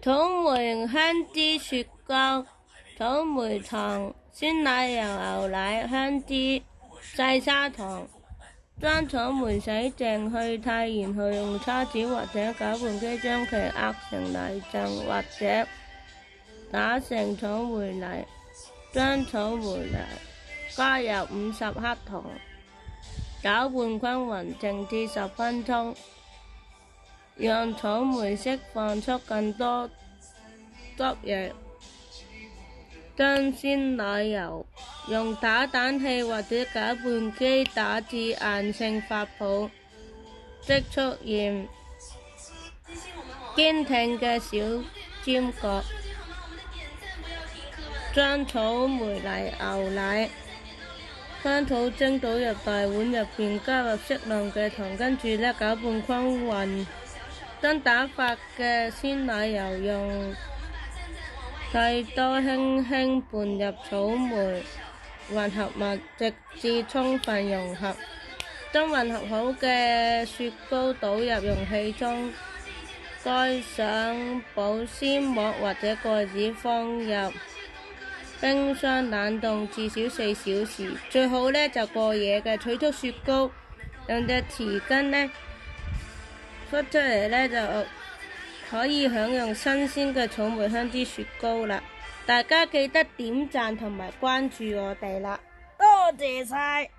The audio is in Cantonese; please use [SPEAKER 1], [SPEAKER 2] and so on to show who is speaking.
[SPEAKER 1] 草莓香脂雪糕、草莓糖、鮮奶油、牛奶、香脂、細砂糖。將草莓洗淨去態，然後用叉子或者攪拌機將其壓成泥狀或者打成草莓泥。將草莓泥加入50克糖，攪拌均勻靜置10分鐘，讓草莓釋放出更多汁液。將鮮奶油用打蛋器或者攪拌機打至硬性發泡，即出現堅挺嘅小尖角。將草莓泥、牛奶、香草精倒入大碗入邊，加入適量嘅糖，跟住攪拌均勻。將打發嘅鮮奶油用剃刀輕輕拌入草莓混合物，直至充分融合。將混合好嘅雪糕倒入容器中，蓋上保鮮膜或者蓋子，放入冰箱冷凍至少4小時，最好就過夜嘅。取出雪糕，用隻匙羹捽出嚟就可以享用新鮮嘅草莓香脂雪糕啦！大家記得點讚同埋關注我哋啦，多謝晒！